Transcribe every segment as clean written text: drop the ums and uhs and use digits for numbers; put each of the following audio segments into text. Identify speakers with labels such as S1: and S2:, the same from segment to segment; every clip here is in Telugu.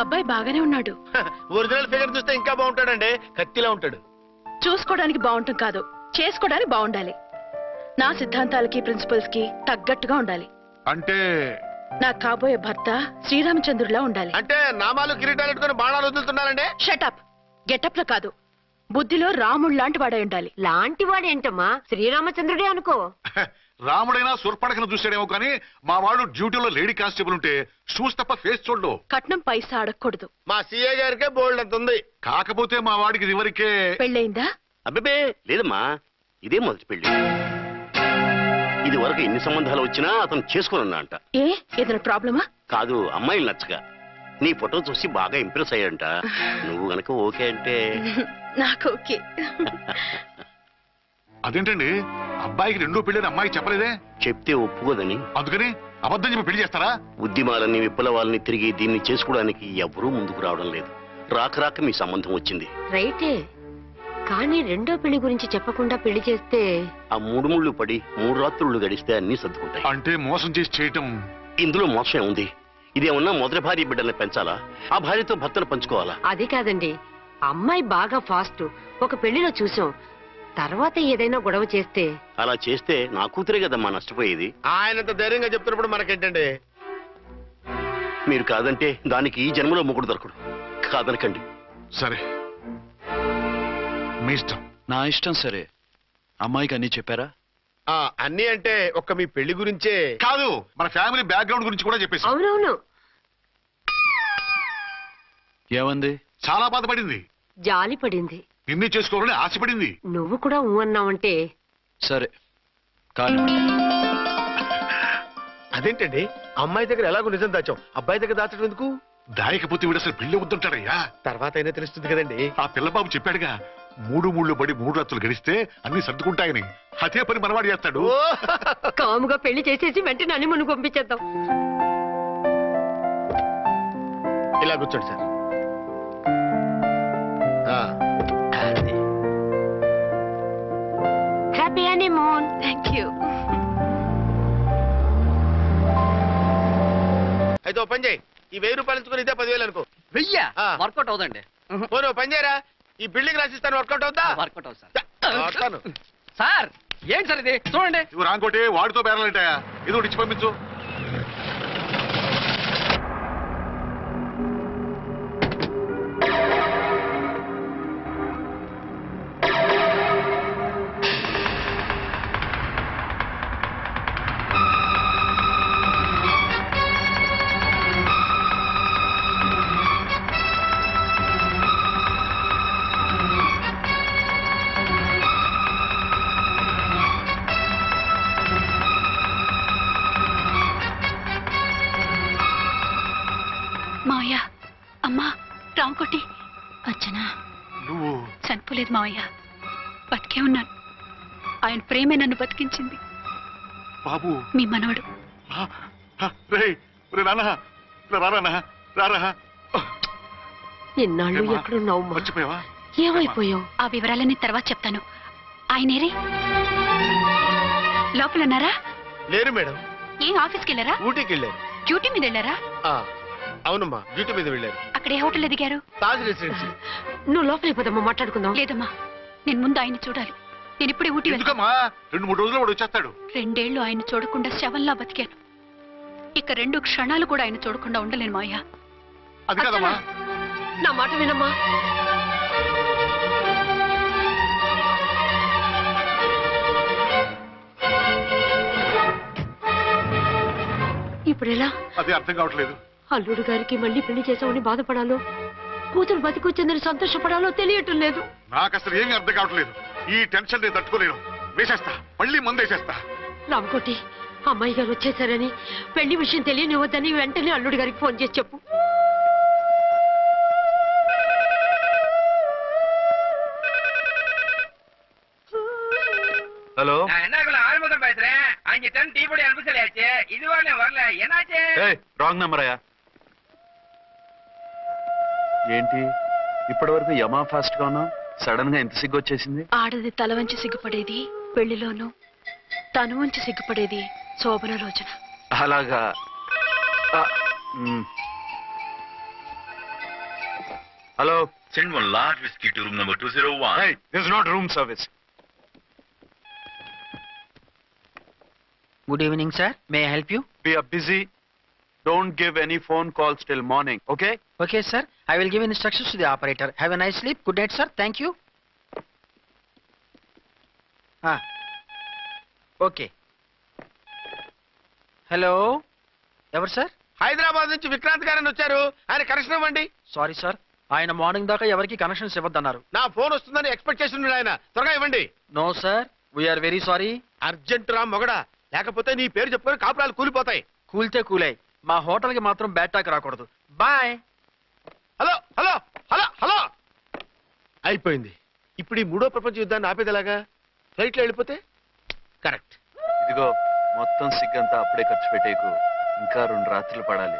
S1: అబ్బాయి బాగానే ఉన్నాడు.
S2: ఒరిజినల్ ఫిగర్ చూస్తే ఇంకా బాగుంటాడండి, కత్తిలా ఉంటాడు.
S1: చూసుకోవడానికి బాగుంటాం కాదు, చేసుకోవడానికి బాగుండాలి. నా సిద్ధాంతాలకి ప్రిన్సిపల్స్ కి తగ్గట్టుగా ఉండాలి.
S3: అంటే
S1: నాకు కాబోయే భర్త శ్రీరామచంద్రుడిలా ఉండాలి.
S2: అంటే నామాలు కిరీటాలు పెట్టుకుని బాణాలు వదులుతున్నారండి.
S1: షటప్. గెటప్ లో కాదు, బుద్ధిలో రాముడు లాంటి వాడే ఉండాలి.
S4: లాంటి వాడేంటమ్మా, శ్రీరామచంద్రుడే అనుకో.
S3: రాముడైనా సుర్పడకను చూసాడేమో కానీ మా వాడు డ్యూటీలో లేడీ కానిస్టేబుల్ ఉంటే షూస్ తప్ప ఫేస్ చూడడు.
S1: కట్నం పైసా అడగకూడదు.
S2: మా సీఏ గారికే బోల్డ్ అంత ఉంది.
S3: కాకపోతే మా వాడికి ఇదివరకే
S1: పెళ్ళయిందా?
S5: అబ్బే లేదమ్మా, ఇదే మొదటి పెళ్లి. ఇది వరకు ఎన్ని సంబంధాలు వచ్చినా అతను చేసుకున్నా అంట.
S1: ఏ ఏదైనా ప్రాబ్లమా?
S5: కాదు, అమ్మాయిలు నచ్చగా నీ ఫోటో చూసి బాగా ఇంప్రెస్ అయ్యాడంట. నువ్వు గనక ఓకే అంటే
S1: నాకు ఓకే.
S3: అదేంటండి, అబ్బాయికి రెండో పెళ్ళని అమ్మాయికి చెప్పలేదే?
S5: చెప్తే ఒప్పుకోదని.
S3: అందుకని అబద్ధం చెప్పి పెళ్లి చేస్తారా?
S5: ఉద్యమాలని విప్లవాలని తిరిగి దీన్ని చేసుకోవడానికి ఎవరూ ముందుకు రావడం లేదు. రాక రాక మీ సంబంధం వచ్చింది.
S4: రైటే, కానీ రెండో పెళ్లి గురించి చెప్పకుండా పెళ్లి చేస్తే
S5: ఆ 3 ముళ్ళు పడి 3 రాత్రులు గడిస్తే అన్ని సర్దుకుంటాయి.
S3: అంటే మోసం చేసి చేయటం.
S5: ఇందులో మోసం ఉంది. ఇదేమన్నా మొదటి భార్య బిడ్డల్ని పెంచాలా, ఆ భార్యతో భర్తను పంచుకోవాలా?
S4: అది కాదండి, అమ్మాయి బాగా ఫాస్ట్. ఒక పెళ్లిలో చూసాం, తర్వాత ఏదైనా గొడవ చేస్తే.
S5: అలా చేస్తే నా కూతురే కదమ్మా నష్టపోయేది.
S2: ఆయనంత ధైర్యంగా చెప్తున్నప్పుడు మనకేంటండి?
S5: మీరు కాదంటే దానికి ఈ జన్మలో మొగుడు దొరకడు. కాదనకండి.
S3: సరే, మీ ఇష్టం.
S6: నా ఇష్టం. సరే, అమ్మాయికి అన్ని చెప్పారా?
S2: అన్ని అంటే ఒక్క మీ పెళ్లి గురించే
S3: కాదు, మన ఫ్యామిలీ బ్యాక్గ్రౌండ్ గురించి కూడా చెప్పేసి.
S4: అవునవును.
S6: ఏమంది?
S3: చాలా బాధపడింది,
S4: జాలి పడింది,
S3: నిన్నే చేసుకోవాలని ఆశపడింది.
S4: నువ్వు కూడా ఊ అన్నావంటే.
S6: సరే కానీ
S2: అదేంటండి, అమ్మాయి దగ్గర ఎలాగో నిజం దాచాం, అబ్బాయి దగ్గర దాచడం ఎందుకు?
S3: దాయకపోతే వీడు అసలు పెళ్లి వద్దంటాడయ్యా.
S2: తర్వాత అయినా తెలుస్తుంది కదండి.
S3: ఆ పిల్లబాబు చెప్పాడుగా, 3 ముళ్ళు పడి 3 రాత్రులు గడిస్తే అన్ని సర్దుకుంటాయని. అదే పని మనవాడు చేస్తాడు.
S4: కాముగా పెళ్లి చేసేసి వెంటనే హనీమూన్ పంపించేద్దాం.
S2: ఇలా కూర్చోండి sir.
S4: Happy honeymoon.
S1: Thank you.
S2: అయితే ఓ పని చేయి, ఈ 1000 రూపాయలు ఇచ్చుకుని ఇదే 10,000 అనుకో.
S7: 1000 వర్కౌట్ అవుదండి.
S2: పోను పని చేయరా, ఈ బిల్డింగ్ రాసిస్తాను, వర్కౌట్ అవుతా?
S7: వర్కౌట్ అవుతుంది సార్. ఏంటి సార్ ఇది? చూడండి.
S3: ఇవి రాంకోటి వాడితో బేరాలంటాయా? ఏదో ఇచ్చి పంపించు.
S1: మావయ్య, అమ్మా, రాంకోటి. అచ్చనా,
S3: నువ్వు
S1: చనిపోలేదు మావయ్య, బతికే ఉన్నాను. ఆయన ప్రేమే నన్ను బతికించింది.
S3: బాబు,
S1: మీ మనవడు.
S4: ఎన్నాళ్ళు ఎక్కడున్నావు?
S3: మర్చిపోయావా?
S4: ఏమైపోయావు?
S1: ఆ వివరాలన్నీ తర్వాత చెప్తాను. ఆయనేరే లోపలన్నారా?
S2: లేరు మేడం.
S1: ఏం ఆఫీస్కి వెళ్ళారా?
S2: ఊటీకి వెళ్ళారు.
S1: డ్యూటీ మీద వెళ్ళారా?
S2: అవునమ్మా, డ్యూటీ మీద వెళ్ళారు.
S1: అక్కడ ఏ హోటల్ ఎదిగారు?
S2: తాజ్ రెసిడెన్సీ.
S4: నువ్వు లోపలికి పోదమ్మా, మాట్లాడుకుందాం.
S1: లేదమ్మా, నేను ముందు ఆయన చూడాలి. నేను ఇప్పుడే ఊటీ వెళ్తాను.
S3: ఎందుకమ్మా? 2-3 రోజుల్లో వాడు వచ్చేస్తాడు.
S1: 2 ఏళ్లు ఆయన చూడకుండా శవంలా బతికాను. ఇక 2 క్షణాలు కూడా ఆయన చూడకుండా ఉండలేను మావయ్య.
S3: అది కదమ్మా.
S4: నా మాట వినమ్మా. ఇప్పుడెలా?
S3: అది అర్థం కావట్లేదు.
S4: అల్లుడు గారికి మళ్ళీ పెళ్లి చేసామని బాధపడాలో, కూతురు బతికొచ్చిందని సంతోషపడాలో తెలియటం లేదు.
S3: నాకు అసలు ఏమీ అర్థం కావట్లేదు. ఈ టెన్షన్ నేను తట్టుకోలేను. వేసేస్తా, మళ్ళీ మందేసేస్తా.
S4: రామకోటి, అమ్మాయి గారు వచ్చేసారని, పెళ్లి విషయం తెలియనివ్వద్దని వెంటనే అల్లుడు గారికి ఫోన్ చేసి చెప్పు.
S2: ஹலோ,
S7: என்ன ஆறுமுகம் பேசுறேன். 5 டன் டீ பொடி அனுப்ப சொல்லியாச்சு. இதுவரை வரல, என்னாச்சு?
S6: రాంగ్ నెంబర్ అయ్యా. ఏంటి ఇప్పటి వరకు యమా ఫాస్ట్ గా ఉన్నావు, సడన్ గా ఎంత సిగ్గు వచ్చేసింది?
S1: ఆడది తల వంచి సిగ్గుపడేది పెళ్లిలోనూ, తను వంచి సిగ్గుపడేది శోభన రోజున.
S6: అలాగా. Hello.
S8: Send one large whiskey to room number 201.
S6: Hey, this is not room service.
S9: Good evening, sir. May I help you?
S6: We are busy. Don't give any phone calls till morning, okay?
S9: Okay, sir. I will give instructions to the operator. Have a nice sleep. Good night, sir. Thank you. Okay. Hello. ఎవరు సార్?
S2: హైదరాబాద్ నుంచి విక్రాంత్ గారని వచ్చారు. ఆయన కనెక్షన్ ఇవ్వండి.
S9: సారీ సార్, ఆయన మార్నింగ్ దాకా ఎవరికి కనెక్షన్స్ ఇవ్వద్దన్నారు.
S2: నా ఫోన్ వస్తుందని ఎక్స్పెక్ట్ చేసి ఉన్నాడు ఆయన. త్వరగా ఇవ్వండి.
S9: No sir, we're very sorry.
S2: Urgent రా మొగడా, లేకపోతే నీ పేరు చెప్పుకొని కాపురాలు కూలిపోతాయి.
S9: కూల్తే కూలాయి, మా హోటల్ కి మాత్రం బ్యాడ్ టాక్ రాకూడదు. Bye.
S2: Hello hello hello hello. అయిపోయింది. ఇప్పుడు ఈ మూడో ప్రపంచ యుద్ధాన్ని ఆపేది ఎలాగా? ఫ్లైట్ లో వెళ్ళిపోతే కరెక్ట్.
S6: ఇదిగో మొత్తం సిగ్గంతా అప్పుడే ఖర్చు పెట్టేకు. ఇంకా 2 రాత్రులు పడాలి.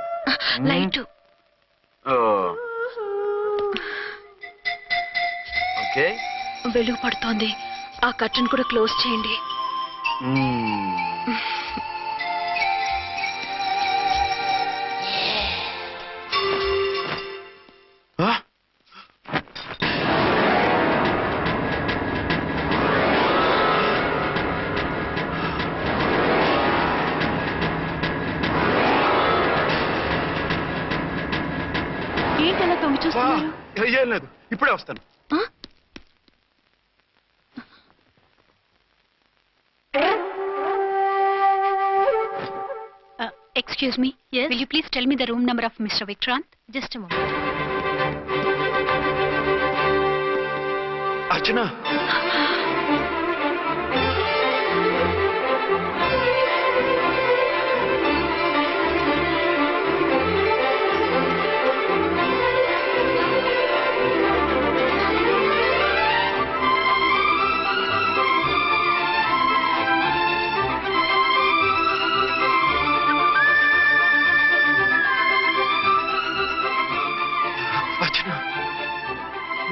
S1: లైట్.
S6: ఓకే.
S1: వెలుగు పడుతోంది. ఆ కర్టన్ కూడా క్లోజ్ చేయండి. ఏంటలా తొంగి చూస్తున్నారు?
S6: ఏం లేదు, ఇప్పుడే వస్తాను.
S1: Excuse me. Yes. Will you please tell me the room number of Mr. Vikrant? Just a moment.
S6: అర్చన.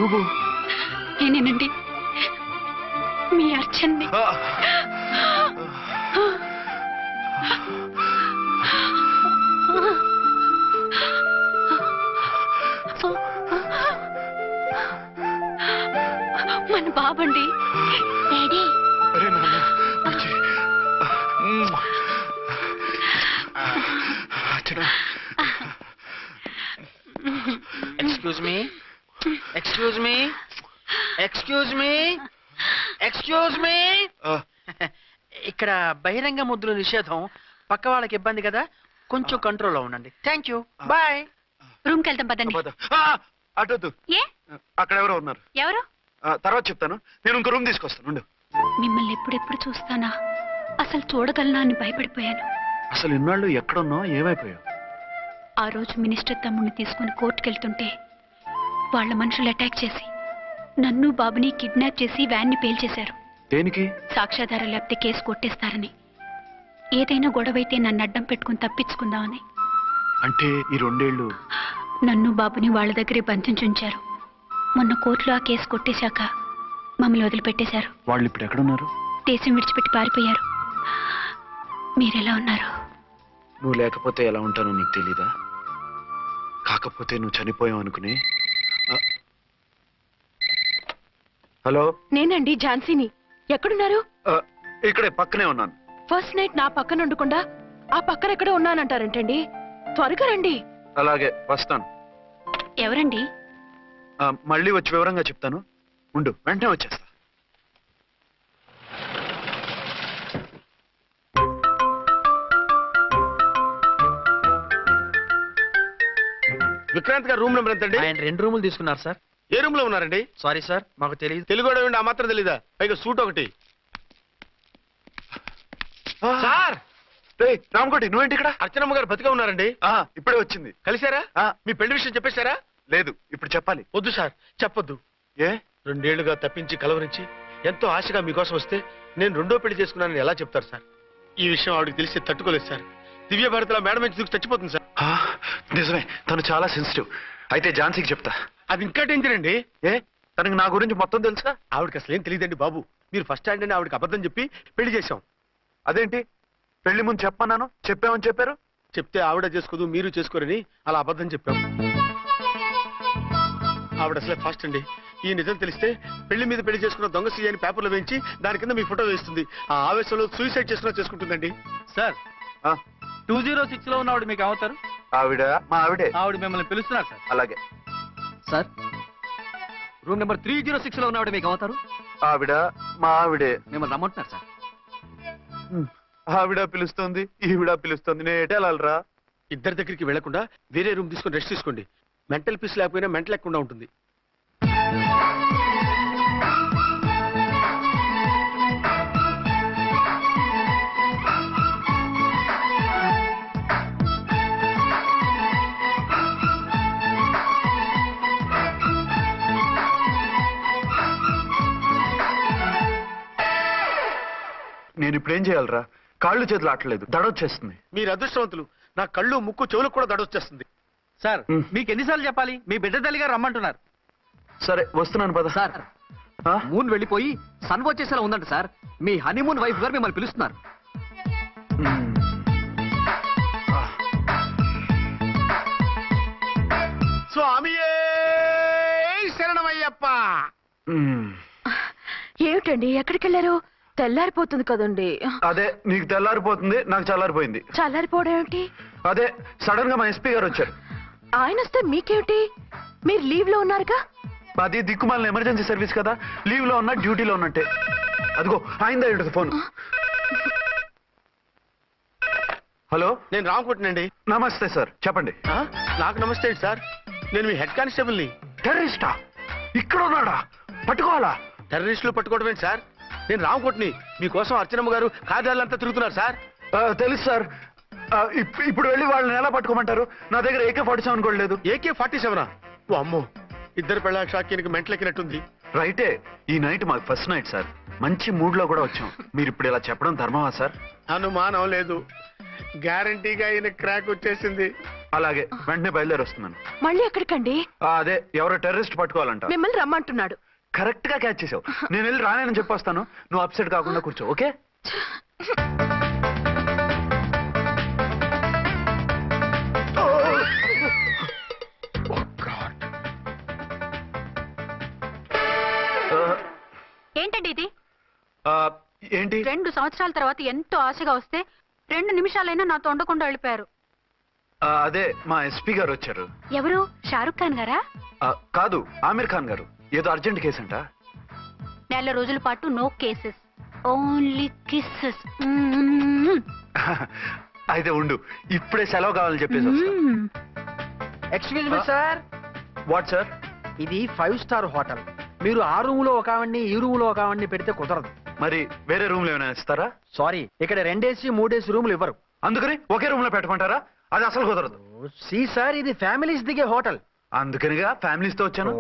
S6: నువ్వు?
S1: నేనేనండి, మీ అర్చన్ని. మన బాబండి. Daddy.
S9: Excuse me, excuse me, excuse me, excuse me. ఇక్కడ బహిరంగ ముద్దుల నిషేధం. పక్క వాళ్ళకి ఇబ్బంది కదా, కొంచెం కంట్రోల్లో ఉండండి. Thank you. బాయ్.
S1: రూమ్కి వెళ్తాం పదండి.
S6: అటొద్దు,
S1: ఏ?
S6: అక్కడ ఎవరో ఉన్నారు.
S1: ఎవరు?
S6: తర్వాత చెప్తాను. నేను ఇంకో రూమ్ తీసుకొస్తాను.
S1: మిమ్మల్ని ఎప్పుడెప్పుడు చూస్తానా, అసలు చూడగలనా అని భయపడిపోయాను.
S6: అసలు ఇన్నాళ్ళు ఎక్కడున్నావు, ఏమైపోయావు?
S1: ఆ రోజు మినిస్టర్ తమ్ముడిని తీసుకుని కోర్టుకెళ్తుంటే వాళ్ళ మనుషులు అటాక్ చేసి నన్ను బాబుని కిడ్నాప్ చేసి వ్యాన్ని పేల్చేశారు.
S6: దేనికి?
S1: సాక్ష్యాధారాలు లేకపోతే కేసు కొట్టేస్తారని. ఏదైనా గొడవైతే నన్ను అడ్డం పెట్టుకుని తప్పించుకుందామని.
S6: అంటే ఈ 2 ఏళ్ళు
S1: నన్ను బాబుని వాళ్ళ దగ్గరే బంధించుంచారు. మొన్న కోర్టులో ఆ కేసు కొట్టేశాక మమ్మల్ని వదిలిపెట్టేశారు.
S6: వాళ్ళు ఇప్పుడు ఎక్కడున్నారు?
S1: దేశం విడిచిపెట్టి పారిపోయారు. మీరెలా ఉన్నారు?
S6: నువ్వు లేకపోతే ఎలా ఉంటానో నీకు తెలీదా? కాకపోతే నువ్వు చనిపోయావు అనుకుని. హలో.
S1: నేనండి, ఝాన్సీని. ఎక్కడున్నారు?
S6: ఇక్కడే పక్కనే ఉన్నాను.
S1: ఫస్ట్ నైట్ నా పక్కన ఉండకుండా ఆ పక్కన ఎక్కడో ఉన్నానంటారంటండి. త్వరగా రండి.
S6: అలాగే వస్తాను.
S1: ఎవరండి?
S6: మళ్ళీ వచ్చి వివరంగా చెప్తాను. ఉండు, వెంటనే వచ్చేస్తా.
S2: విక్రాంత్ గారు రూమ్ నెంబర్ ఎంతండి?
S9: ఆయన 2 రూములు తీసుకున్నారు సార్.
S2: ఏ రూమ్ లో ఉన్నారండి?
S9: సారీ సార్, మాకు తెలియదు.
S2: తెలుగు ఆ మాత్రం తెలీదా? పైగా సూట్ ఒకటి.
S6: సార్. రామకోటి, నువ్వేంటి ఇక్కడ?
S2: అర్చనమ్మ గారు బతిగా ఉన్నారండి.
S6: ఇప్పుడే వచ్చింది.
S2: కలిసారా? మీ పెళ్లి విషయం చెప్పేశారా?
S6: లేదు, ఇప్పుడు చెప్పాలి.
S2: వద్దు సార్, చెప్పొద్దు.
S6: ఏ?
S2: 2 ఏళ్లుగా తప్పించి కలవరించి ఎంతో ఆశగా మీకోసం వస్తే నేను 2వ పెళ్లి చేసుకున్నానని ఎలా చెప్తారు సార్? ఈ విషయం ఆవిడకి తెలిసి తట్టుకోలేదు సార్. దివ్య భారతిలో మేడం నుంచి దూకి చచ్చిపోతుంది సార్.
S6: నిజమే, తను చాలా సెన్సిటివ్. అయితే ఝాన్సీకి చెప్తా.
S2: అది ఇంకా డేంజర్ అండి.
S6: ఏ? తనకి నా గురించి మొత్తం తెలుసా?
S2: ఆవిడకి అసలు ఏం తెలియదండి బాబు. మీరు ఫస్ట్ హ్యాండ్ అని ఆవిడకి అబద్ధం చెప్పి పెళ్లి చేశాం.
S6: అదేంటి? పెళ్లి ముందు చెప్పన్నాను, చెప్పామని చెప్పారు.
S2: చెప్తే ఆవిడ చేసుకోదు, మీరు చేసుకోరని అలా అబద్ధం చెప్పాం. ఆవిడ అసలే ఫాస్ట్ అండి. ఈ నిజం తెలిస్తే పెళ్లి మీద పెళ్లి చేసుకున్న దొంగ సీ అని పేపర్లో వేయించి దాని కింద మీ ఫోటో వేస్తుంది. ఆ ఆవేశంలో సూసైడ్ చేసుకుంటుందండి.
S9: సార్ 206 లో ఉన్నవాడు మీకు అవుతారు.
S6: ఆవిడ మా ఆవిడే.
S9: ఆవిడ మిమ్మల్ని పిలుస్తున్నారు సార్.
S6: అలాగే
S10: సార్ రూమ్ నెంబర్ 306 లో ఉన్నవాడు మీకు అవుతారు.
S6: ఆవిడ మా ఆవిడే.
S10: మిమ్మల్ని రమ్మంటున్నారు సార్.
S6: ఆవిడ పిలుస్తుంది, ఈవిడ పిలుస్తుంది. నేను ఎటు వెళ్ళాలరా?
S2: ఇద్దరి దగ్గరికి వెళ్లకుండా వేరే రూమ్ తీసుకొని రెస్ట్ తీసుకోండి. మెంటల్ పీస్ లేకపోయినా మెంటల్ లేకుండా ఉంటుంది.
S6: నేను ఇప్పుడు ఏం చేయాలరా? కాళ్ళు చేతులు ఆటలేదు, దడొచ్చేస్తుంది.
S2: మీరు అదృష్టవంతులు. నా కళ్ళు ముక్కు చెవులకు కూడా దడొచ్చేస్తుంది.
S9: సార్ మీకు ఎన్నిసార్లు చెప్పాలి? మీ బిడ్డ తల్లి గారు రమ్మంటున్నారు.
S6: సరే వస్తున్నాను పద.
S10: సార్ మూన్ వెళ్ళిపోయి సన్ వచ్చేసేలా ఉందంట సార్. మీ హనీమూన్ వైఫ్ గారు మిమ్మల్ని పిలుస్తున్నారు.
S2: స్వామియే శరణమయ్యప్ప.
S11: ఏమిటండి ఎక్కడికి వెళ్ళారు? తెల్లారిపోతుంది కదండి.
S6: అదే నీకు తెల్లారిపోతుంది, నాకు చల్లారిపోయింది.
S11: చల్లారిపోవడం ఏమిటి?
S6: అదే సడన్ గా మా ఎస్పీ గారు వచ్చారు.
S11: ఆయన వస్తే మీకేమిటి? మీరు లీవ్ లో ఉన్నారుగా.
S6: అది దిక్కుమాలిన ఎమర్జెన్సీ సర్వీస్ కదా, లీవ్ లో ఉన్నా డ్యూటీలో ఉన్నట్టే. అదిగో ఆయిందా ఉంటుంది ఫోన్. హలో,
S2: నేను రామకుంటున్నాండి.
S6: నమస్తే సార్, చెప్పండి.
S2: నాకు నమస్తే అండి సార్. నేను మీ హెడ్ కానిస్టేబుల్ని.
S6: టెర్రరిస్టా? ఇక్కడ ఉన్నాడా? పట్టుకోవాలా?
S2: టెర్రరిస్టులు పట్టుకోవడమే సార్. నేను రామకోట్ని. మీకోసం అర్చనమ్మ గారు కార్యాలంతా తిరుగుతున్నారు సార్.
S6: తెలుసు సార్. ఇప్పుడు వెళ్ళి వాళ్ళని ఎలా పట్టుకోమంటారు? నా దగ్గర AK-47 కూడా లేదు.
S2: AK-47? ఓ అమ్మో, ఇద్దరు పెళ్ళ షాకీనికి మెంటలెక్కినట్టుంది.
S6: రైటే, ఈ నైట్ మాకు ఫస్ట్ నైట్ సార్. మంచి మూడ్ లో కూడా వచ్చాం. మీరు ఇప్పుడు ఇలా చెప్పడం ధర్మమా సార్?
S2: అనుమానం లేదు, గ్యారంటీగా ఈయన క్రాక్ వచ్చేసింది.
S6: అలాగే వెంటనే బయలుదేరి వస్తున్నాను.
S11: మళ్ళీ ఎక్కడికండి?
S6: అదే ఎవరో టెర్రరిస్ట్ పట్టుకోవాలంట.
S11: మిమ్మల్ని రమ్మంటున్నాడు.
S6: కరెక్ట్ గా క్యాచ్ చేసావు. నేను వెళ్ళి రానని చెప్పొస్తాను, నువ్వు అప్సెట్ కాకుండా కూర్చో. ఓకే?
S1: ఏంటండి ఇది?
S6: ఏంటి?
S1: 2 సంవత్సరాల తర్వాత ఎంతో ఆశగా వస్తే 2 నిమిషాలైనా నాతో ఉండకుండా వెళ్ళిపోయారు.
S6: అదే మా ఎస్పీ గారు వచ్చారు.
S1: ఎవరు? షారుఖ్ ఖాన్ గారా?
S6: కాదు, ఆమీర్ ఖాన్ గారు. ఏదో అర్జెంట్ కేసు అంట.
S1: 4 రోజుల పాటు నో కేసెస్, ఓన్లీ కిస్సెస్.
S6: అయితే ఉండు, ఇప్పుడే సెలవు కావాలని చెప్పేసి.
S9: Excuse me sir.
S6: What sir?
S9: ఇది 5 స్టార్ హోటల్. మీరు ఆ రూమ్ లో ఒక ఆవిడ్ని, ఈ రూమ్ లో ఒక ఆవిడ్ని పెడితే కుదరదు.
S6: మరి వేరే రూమ్ లో ఏమైనా ఇస్తారా?
S9: సారీ, ఇక్కడ 2 AC 3 AC రూములు ఇవ్వరు.
S6: అందుకని ఒకే రూమ్ లో పెట్టమంటారా? అది అసలు కుదరదు.
S9: సి సార్, ఇది ఫ్యామిలీస్ దిగే హోటల్.
S6: అందుకనిగా ఫ్యామిలీస్ తో వచ్చాను.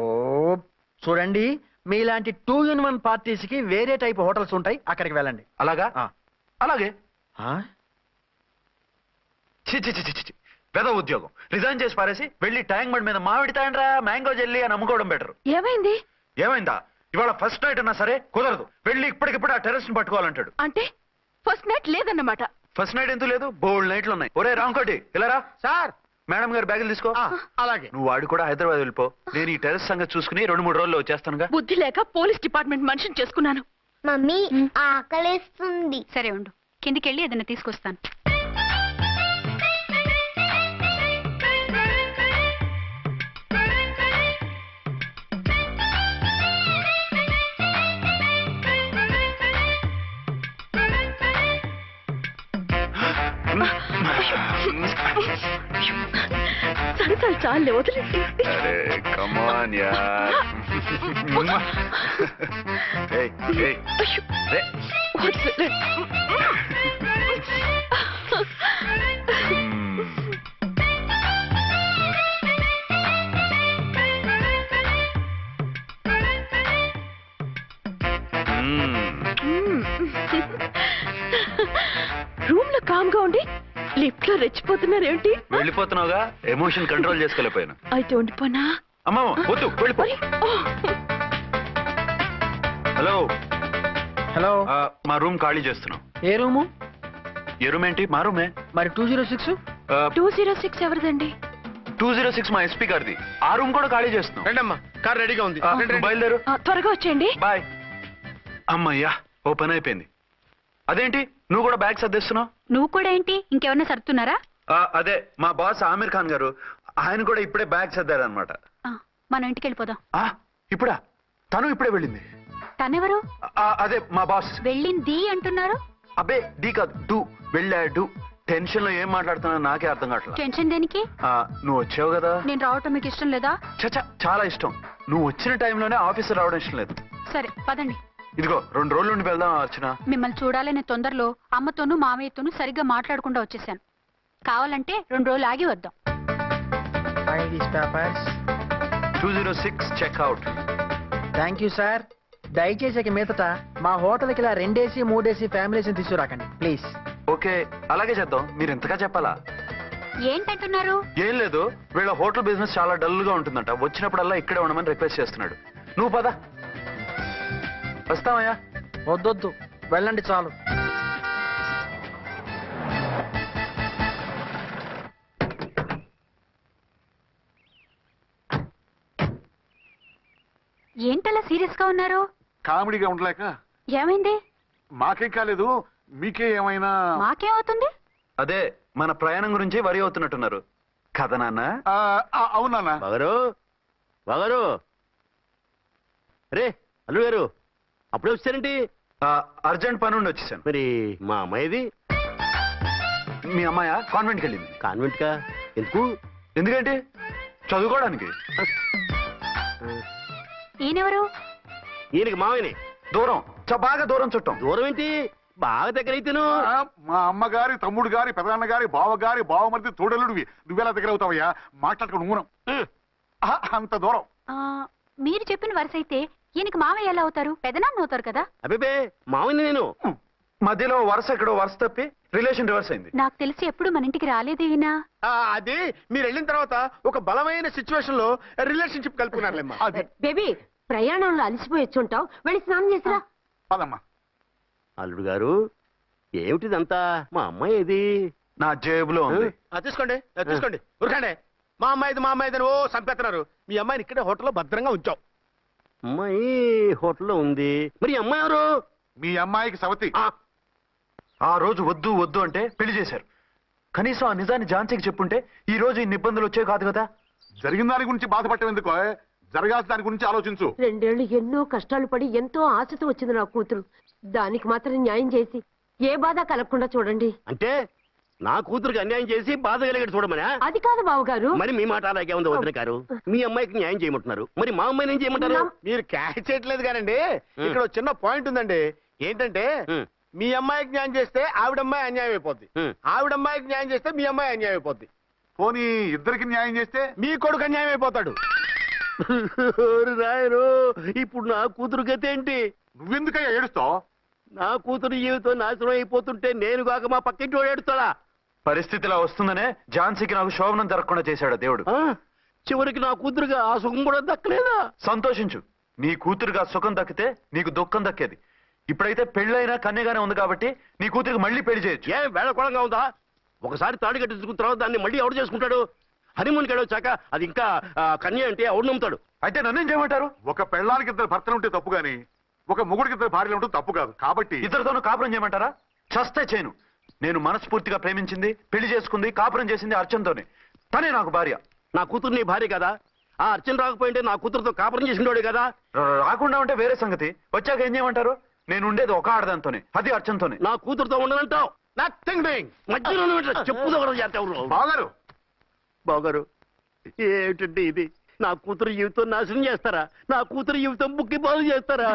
S9: చూడండి, మీలాంటి 2-in-1 పార్టీస్ కి వేరే టైప్ హోటల్స్ ఉంటాయి, అక్కడికి వెళ్ళండి.
S6: అలాగా? అలాగే.
S9: ఆ?
S6: చి పెద్ద ఉద్యోగం రిజైన్ చేసి పారేసి వెళ్ళి ట్యాంక్ బండ్ మీద మామిడి తాండ్రా మ్యాంగో జెల్లీ అని అమ్ముకోవడం బెటర్.
S11: ఏమైంది?
S6: ఏమైందా? ఇవాళ ఫస్ట్ నైట్ అన్నా సరే కుదరదు. వెళ్ళి ఇప్పటికిప్పుడు ఆ టెర్రరిస్ట్ పట్టుకోవాలంటాడు.
S11: అంటే ఫస్ట్ నైట్ లేదన్నమాట.
S6: ఫస్ట్ నైట్ ఎందుకు లేదు? బోల్డ్ నైట్లు ఉన్నాయి. ఒరే రాంకోటి ఇలారా.
S2: సార్,
S6: మేడం గారు బ్యాగులు తీసుకో.
S2: అలాగే.
S6: నువ్వు వాడు కూడా హైదరాబాద్ వెళ్ళిపో. నేను ఈ టెర్రరిస్ట్ సంగతి చూసుకుని 2-3 రోజుల్లో వచ్చేస్తానుగా.
S11: బుద్ధి లేక పోలీస్ డిపార్ట్మెంట్ మనిషిని చేసుకున్నాను.
S12: మమ్మీ ఆకలేస్తుంది.
S1: సరే ఉండు, కిందికెళ్ళి ఏదైనా తీసుకొస్తాను.
S11: సరే చాలే, వదిలేండి.
S6: అరే కమాన్ యార్. ఏయ్ ఏయ్ రే.
S11: రూమ్ లో కామ్ గా ఉండి లిఫ్ట్ లో రెచ్చిపోతున్నారేంటి?
S6: వెళ్ళిపోతున్నావుగా, ఎమోషన్ కంట్రోల్ చేసుకోలేకపోయాను.
S11: అయితే ఉండిపోనా?
S6: అమ్మా వద్దు, వెళ్ళిపో. హలో
S9: హలో,
S6: మా రూమ్ ఖాళీ చేస్తున్నాం.
S9: ఏ రూము?
S6: ఏ రూమ్ ఏంటి? మా రూమే.
S9: మరి 206?
S11: 206 ఎవరిదండి?
S6: 206 మా ఎస్పీ గారిది. ఆ రూమ్ కూడా ఖాళీ చేస్తున్నాం.
S2: రండమ్మా, కార్ రెడీగా ఉంది.
S6: నువ్వు బయలుదేరు.
S11: త్వరగా వచ్చేయండి.
S6: బాయ్. అమ్మయ్యా, ఓ పని అయిపోయింది. అదేంటి నువ్వు కూడా బ్యాగ్ సర్దేస్తున్నావు?
S1: నువ్వు కూడా ఏంటి, ఇంకెవరన్నా సర్దుతున్నారా?
S6: అదే మా బాస్ ఆమీర్ ఖాన్ గారు, ఆయన కూడా ఇప్పుడే బ్యాగ్ సర్దారనమాట.
S1: మనం ఇంటికి వెళ్ళిపోదాం.
S6: ఇప్పుడా? తను ఇప్పుడే వెళ్ళింది.
S1: తనెవరు?
S6: అదే మా బాస్.
S1: వెళ్ళింది అంటున్నారు.
S6: అబ్బే డీ కాదు, డూ. వెళ్ళాడు. టెన్షన్ లో ఏం మాట్లాడుతున్నా నాకే అర్థం కావట్లేదు.
S1: టెన్షన్ దేనికి?
S6: నువ్వు వచ్చావు కదా.
S1: నేను రావటం మీకు ఇష్టం లేదా?
S6: చచ్చా, చాలా ఇష్టం. నువ్వు వచ్చిన టైంలోనే ఆఫీసర్ రావడం ఇష్టం లేదు.
S1: సరే పదండి.
S6: ఇదిగో 2 రోజుల నుండి వెళ్దాం అర్చన.
S1: మిమ్మల్ని చూడాలనే తొందరలో అమ్మతోనూ మామయ్యతోనూ సరిగ్గా మాట్లాడకుండా వచ్చేసాను. కావాలంటే 2 రోజులు ఆగి వద్దాం.
S6: 206 చెక్అవుట్.
S9: Thank you sir. దయచేసి మీదట మా హోటల్కి ఇలా 2 AC 3 AC ఫ్యామిలీస్ తీసుకురాకండి ప్లీజ్.
S6: ఓకే, అలాగే చేద్దాం. మీరు ఎంతగా చెప్పాలా?
S1: ఏంటంటున్నారు?
S6: ఏం లేదు, వీళ్ళ హోటల్ బిజినెస్ చాలా డల్ గా ఉంటుందంట. వచ్చినప్పుడల్లా ఇక్కడే ఉండమని రిక్వెస్ట్ చేస్తున్నాడు. నువ్వు పద. వస్తావయ్యా?
S9: వద్దొద్దు, వెళ్ళండి చాలు.
S1: ఏంటలా సీరియస్ గా ఉన్నారు?
S3: కామెడీగా ఉండలేక.
S1: ఏమైంది?
S3: మాకేం కాలేదు, మీకే ఏమైనా?
S1: మాకేమవుతుంది?
S6: అదే మన ప్రయాణం గురించి వరి అవుతున్నట్టున్నారు కదా నాన్న?
S3: అవునా
S5: బాగారు. రే అల్లు గారు, అప్పుడే వచ్చారేంటి?
S6: అర్జెంట్ పని ఉండి వచ్చేసాను.
S5: మరి మా అమ్మాయిది?
S6: మీ అమ్మాయ కాన్వెంట్కి వెళ్ళింది.
S5: కాన్వెంట్ కా? ఎందుకు?
S6: ఎందుకంటే చదువుకోవడానికి.
S1: ఈయనెవరు?
S5: ఈయనకి మామయ్యనే.
S6: దూరం, బాగా దూరం చుట్టం.
S5: దూరం ఏంటి, బాగా దగ్గర అయితేను.
S3: మా అమ్మగారి, తమ్ముడు గారి, పెదనాన్న గారి, బావగారి, బావమరిది, తోడలుడివి. నువ్వెలా దగ్గర అవుతావయ్యా? మాట్లాడుకుని ఊరం. అంత దూరం.
S1: మీరు చెప్పిన వరుస అయితే ఈయనకి మామయ్య ఎలా అవుతారు? పెదనాన్న అవుతారు కదా.
S5: అబ్బే మామయ్య నేను.
S6: మధ్యలో వరుస ఎక్కడో వరుస తప్పి రిలేషన్ రివర్స్ అయింది.
S1: నాకు తెలిసి ఎప్పుడు మన ఇంటికి రాలేదు ఈయన.
S2: అది మీరు వెళ్ళిన తర్వాత ఒక బలమైన సిచ్యువేషన్ లో రిలేషన్షిప్ కలుపుకున్నారులేమ్మా.
S4: బేబీ, ప్రయాణంలో అలసిపోయి వచ్చుంటావు, వెళ్ళి స్నానం చేసిరా.
S3: పదమ్మా.
S5: అల్లుడు గారు, ఏమిటిదంతా? మా అమ్మాయి ఏది?
S6: నా జేబులో ఉంది.
S2: తీసుకోండి తీసుకోండి, ఉరకండి. మా అమ్మాయిది ఓ సంపేస్తున్నారు. మీ అమ్మాయిని ఇక్కడే హోటల్లో భద్రంగా ఉంచాం.
S5: అమ్మాయి హోటల్లో ఉంది. మరి అమ్మాయి ఎవరు?
S3: మీ అమ్మాయికి సవతి.
S6: ఆ రోజు వద్దు వద్దు అంటే పెళ్లి చేశారు. కనీసం ఆ నిజాన్ని ఝాన్సీకి చెప్పుంటే ఈ రోజు ఇన్ని ఇబ్బందులు వచ్చే కాదు కదా.
S3: జరిగిన దాని గురించి బాధపడటం ఎందుకో, జరగాల్సిన దాని గురించి ఆలోచించు.
S4: 2 ఏళ్లు ఎన్నో కష్టాలు పడి ఎంతో ఆశతో వచ్చింది నా కూతురు. దానికి మాత్రం న్యాయం చేసి ఏ బాధ కలగకుండా చూడండి.
S5: అంటే నా కూతురికి అన్యాయం చేసి బాధ కలిగేది చూడమనా?
S4: అది కాదు బావగారు.
S5: మరి మీ మాట అలాగే ఉంది వదిన గారు. మీ అమ్మాయికి న్యాయం చేయమంటున్నారు, మరి మా అమ్మాయిని ఏం చేయమంటారు?
S2: మీరు క్యాచ్ చేయట్లేదు కానండి. ఇక్కడ ఒక చిన్న పాయింట్ ఉందండి. ఏంటంటే మీ అమ్మాయికి న్యాయం చేస్తే ఆవిడమ్మాయి అన్యాయం అయిపోద్ది, ఆవిడమ్మాయికి న్యాయం చేస్తే మీ అమ్మాయి అన్యాయం అయిపోద్ది.
S3: పోనీ ఇద్దరికి న్యాయం చేస్తే
S2: మీ కొడుకు అన్యాయం అయిపోతాడు.
S5: రాయరు, ఇప్పుడు నా కూతురు గతి ఏంటి?
S3: నువ్వెందుకయ్యా ఏడుస్తావు?
S5: నా కూతురు జీవితం నాశనం అయిపోతుంటే నేను కాక మా పక్కింటి వాడు ఏడుస్తాడా?
S6: పరిస్థితిలా వస్తుందనే ఝాన్సీకి నాకు శోభనం జరగకుండా చేశాడు దేవుడు.
S5: చివరికి నా కూతురుగా ఆ సుఖం కూడా దక్కలేదా?
S6: సంతోషించు, నీ కూతురుగా సుఖం దక్కితే నీకు దుఃఖం దక్కేది. ఇప్పుడైతే పెళ్ళైనా కన్యగానే ఉంది కాబట్టి నీ కూతురికి మళ్ళీ పెళ్లి చేయొచ్చు.
S5: ఏ వేళకోళంగా ఉందా? ఒకసారి తాడు కట్టించుకున్న తర్వాత దాన్ని మళ్ళీ ఎవడు చేసుకుంటాడు? హనీమూన్కి వచ్చాక అది ఇంకా కన్య అంటే ఎవడు నమ్ముతాడు?
S6: అయితే నన్నేం చేయమంటారు?
S3: ఒక పెళ్ళానికి 2 భర్తలు ఉంటే తప్పు గాని ఒక మొగుడికి 2 భార్యలు ఉంటే తప్పు కాదు. కాబట్టి
S6: ఇద్దరితోనూ కాపురం చేయమంటారా? చస్తే చేయను. నేను మనస్ఫూర్తిగా ప్రేమించింది, పెళ్లి చేసుకుంది, కాపురం చేసింది అర్చనతోనే. తనే నాకు భార్య.
S5: నా కూతురు నీ భార్య కదా? ఆ అర్చన రాకపోయింటే నా కూతురుతో కాపురం చేసిండోడే కదా?
S6: రాకుండా ఉంటే వేరే సంగతి. వచ్చాక ఏం చేయమంటారు? నేను ఉండేది ఒక ఆడదాంతోనే, అది అర్చనతోనే.
S5: నా కూతురుతో ఉండనంటావు? Nothing doing. మధ్యలో చెప్పుదో బాగారు. బాగారు, ఏమిటండి ఇది? నా కూతురు జీవితం నాశనం చేస్తారా? నా కూతురు జీవితం బుక్కి బాగు చేస్తారా?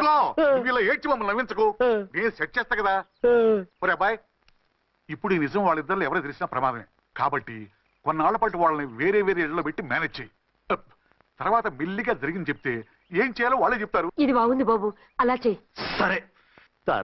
S3: ఇలా ఏడ్చి మమ్మల్ని నవ్వించకు, నేను సెట్ చేస్తా కదా. ఒరే అబ్బాయి, ఇప్పుడు ఈ నిజం వాళ్ళిద్దరు ఎవరో తెలిసినా ప్రమాదమే. కాబట్టి కొన్నాళ్ల పాటు వాళ్ళని వేరే వేరే ఇళ్లలో పెట్టి మేనేజ్ చేయి. తర్వాత మెల్లిగా జరిగింది చెప్తే ఏం చేయాలో వాళ్ళే చెప్తారు.
S4: ఇది బాగుంది బాబు, అలా చెయ్యి.
S6: సరే.